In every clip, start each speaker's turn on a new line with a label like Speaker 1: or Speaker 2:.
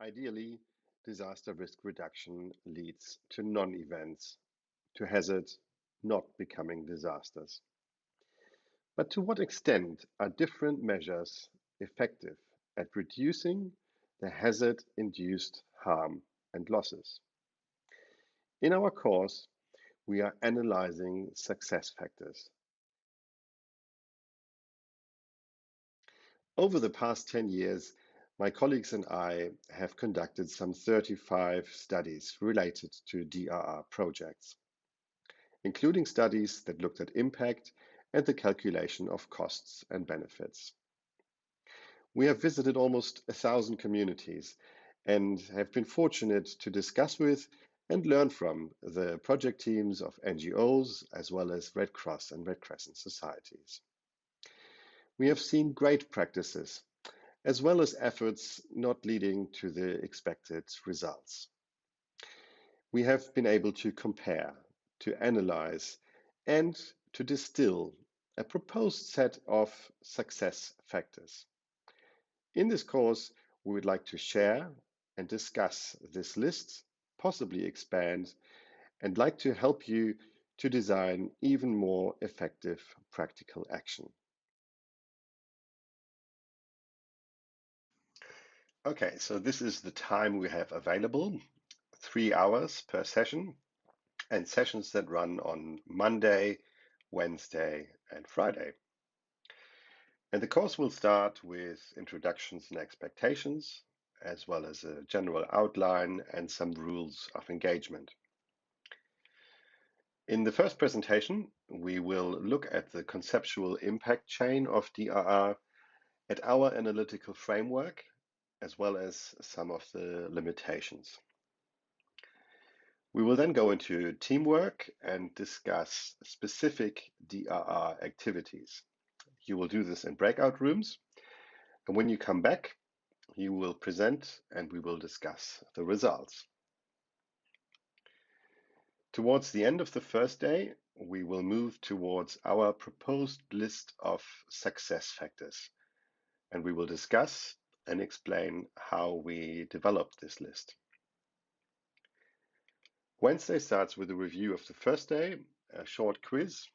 Speaker 1: Ideally, disaster risk reduction leads to non-events, to hazards not becoming disasters. But to what extent are different measures effective at reducing the hazard-induced harm and losses? In our course, we are analyzing success factors. Over the past 10 years, my colleagues and I have conducted some 35 studies related to DRR projects, including studies that looked at impact and the calculation of costs and benefits. We have visited almost 1,000 communities and have been fortunate to discuss with and learn from the project teams of NGOs as well as Red Cross and Red Crescent societies. We have seen great practices as well as efforts not leading to the expected results. We have been able to compare, to analyze, and to distill a proposed set of success factors. In this course, we would like to share and discuss this list, possibly expand, and like to help you to design even more effective practical action. Okay, so this is the time we have available, 3 hours per session, and sessions that run on Monday, Wednesday, and Friday. And the course will start with introductions and expectations, as well as a general outline and some rules of engagement. In the first presentation, we will look at the conceptual impact chain of DRR, at our analytical framework, as well as some of the limitations. We will then go into teamwork and discuss specific DRR activities. You will do this in breakout rooms, and when you come back, you will present and we will discuss the results. Towards the end of the first day, we will move towards our proposed list of success factors, and we will discuss and explain how we developed this list. Wednesday starts with a review of the first day, a short quiz,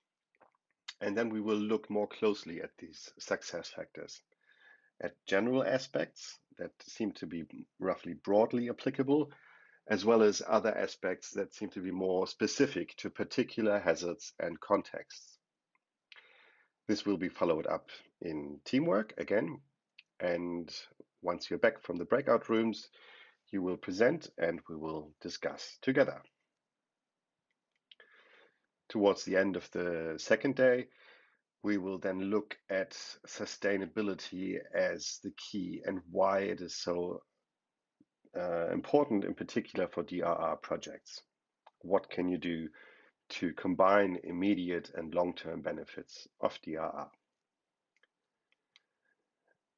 Speaker 1: and then we will look more closely at these success factors, at general aspects that seem to be roughly broadly applicable, as well as other aspects that seem to be more specific to particular hazards and contexts. This will be followed up in teamwork again, and once you're back from the breakout rooms, you will present and we will discuss together. Towards the end of the second day, we will then look at sustainability as the key and why it is so important in particular for DRR projects. What can you do to combine immediate and long-term benefits of DRR?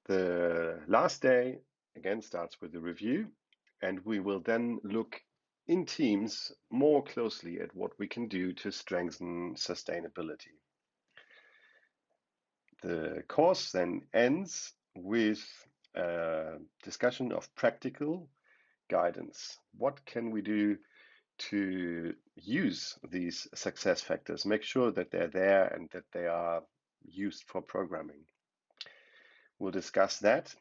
Speaker 1: The last day again starts with a review, and we will then look in teams more closely at what we can do to strengthen sustainability. The course then ends with a discussion of practical guidance. What can we do to use these success factors, make sure that they're there and that they are used for programming? We'll discuss that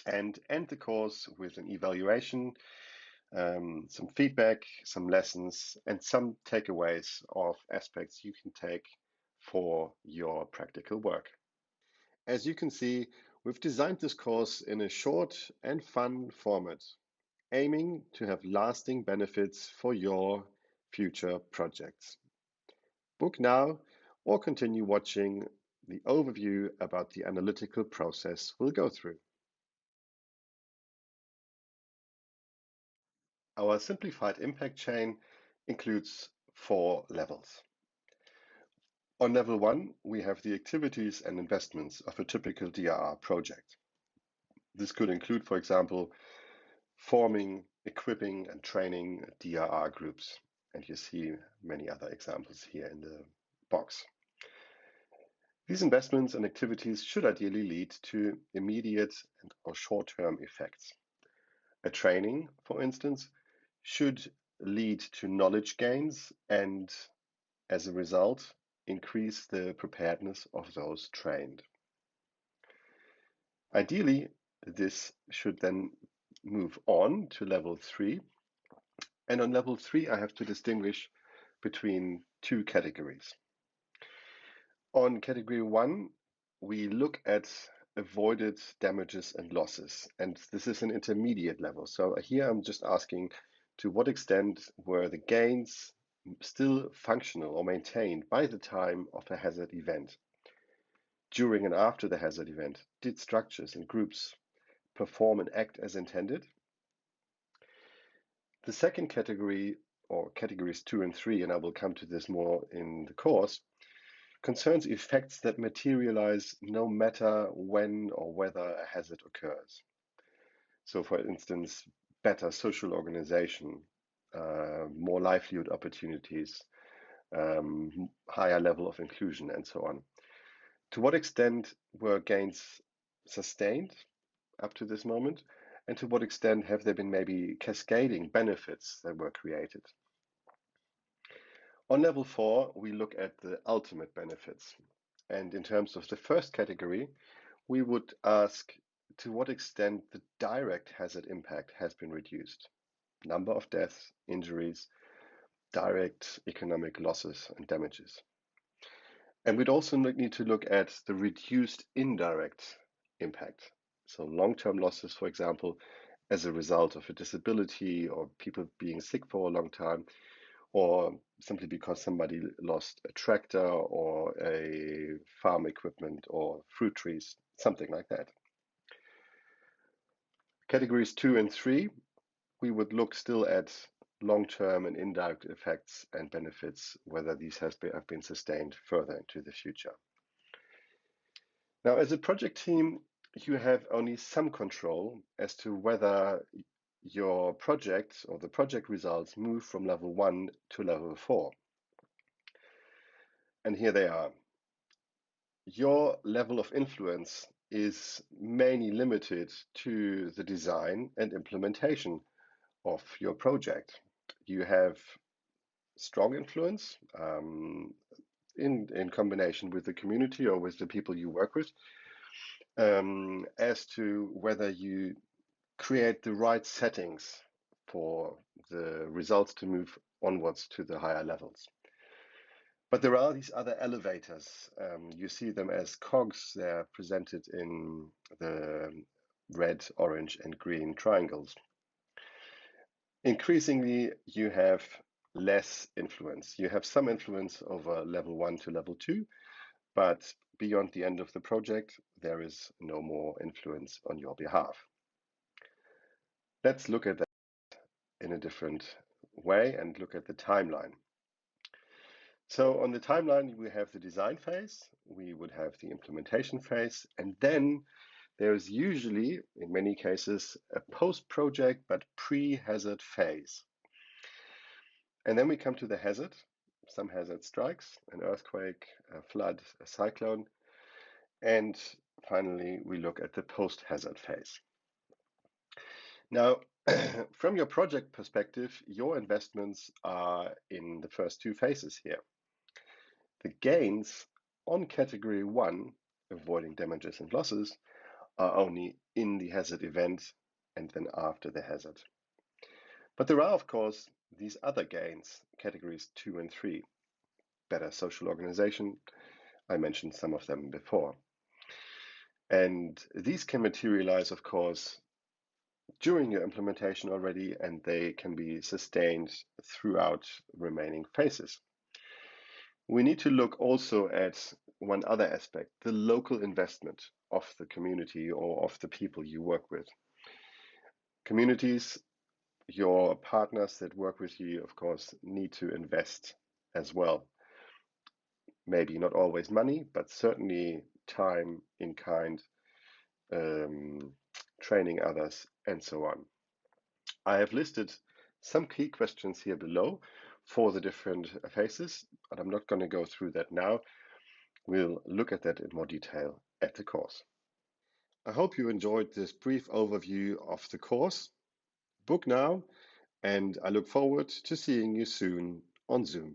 Speaker 1: and end the course with an evaluation, some feedback, some lessons, and some takeaways of aspects you can take for your practical work. As you can see, we've designed this course in a short and fun format, aiming to have lasting benefits for your future projects. Book now or continue watching the overview about the analytical process we'll go through. Our simplified impact chain includes 4 levels. On level 1, we have the activities and investments of a typical DRR project. This could include, for example, forming, equipping, and training DRR groups. And you see many other examples here in the box. These investments and activities should ideally lead to immediate or short-term effects. A training, for instance, should lead to knowledge gains and, as a result, increase the preparedness of those trained. Ideally, this should then move on to level 3. And on level 3, I have to distinguish between two categories. On category 1, we look at avoided damages and losses, and this is an intermediate level. So here I'm just asking, to what extent were the gains still functional or maintained by the time of a hazard event? During and after the hazard event, did structures and groups perform and act as intended? The second category, or categories 2 and 3, and I will come to this more in the course, concerns effects that materialize no matter when or whether a hazard occurs. So, for instance, better social organization, more livelihood opportunities, higher level of inclusion, and so on. To what extent were gains sustained up to this moment? And to what extent have there been maybe cascading benefits that were created? On level 4, we look at the ultimate benefits. And in terms of the first category, we would ask to what extent the direct hazard impact has been reduced. Number of deaths, injuries, direct economic losses and damages. And we'd also need to look at the reduced indirect impact. So long-term losses, for example, as a result of a disability or people being sick for a long time, or simply because somebody lost a tractor or a farm equipment or fruit trees, something like that. Categories 2 and 3, we would look still at long-term and indirect effects and benefits, whether these have been sustained further into the future. Now, as a project team, you have only some control as to whether your project or the project results move from level 1 to level 4. And here they are. Your level of influence is mainly limited to the design and implementation of your project. You have strong influence in combination with the community or with the people you work with as to whether you create the right settings for the results to move onwards to the higher levels. But there are these other elevators. You see them as cogs. They're presented in the red, orange, and green triangles. Increasingly, you have less influence. You have some influence over level 1 to level 2, but beyond the end of the project, there is no more influence on your behalf. Let's look at that in a different way and look at the timeline. So on the timeline, we have the design phase, we would have the implementation phase, and then there is usually, in many cases, a post-project but pre-hazard phase. And then we come to the hazard. Some hazard strikes, an earthquake, a flood, a cyclone, and finally we look at the post-hazard phase. Now, from your project perspective, your investments are in the first two phases here. The gains on category 1, avoiding damages and losses, are only in the hazard event and then after the hazard. But there are, of course, these other gains, categories 2 and 3. Better social organization, I mentioned some of them before. And these can materialize, of course, during your implementation already, and they can be sustained throughout remaining phases. We need to look also at one other aspect, the local investment of the community or of the people you work with. Communities, your partners that work with you, of course, need to invest as well. Maybe not always money, but certainly time in kind, training others, and so on. I have listed some key questions here below for the different phases, but I'm not going to go through that now. We'll look at that in more detail at the course. I hope you enjoyed this brief overview of the course. book now, and I look forward to seeing you soon on Zoom.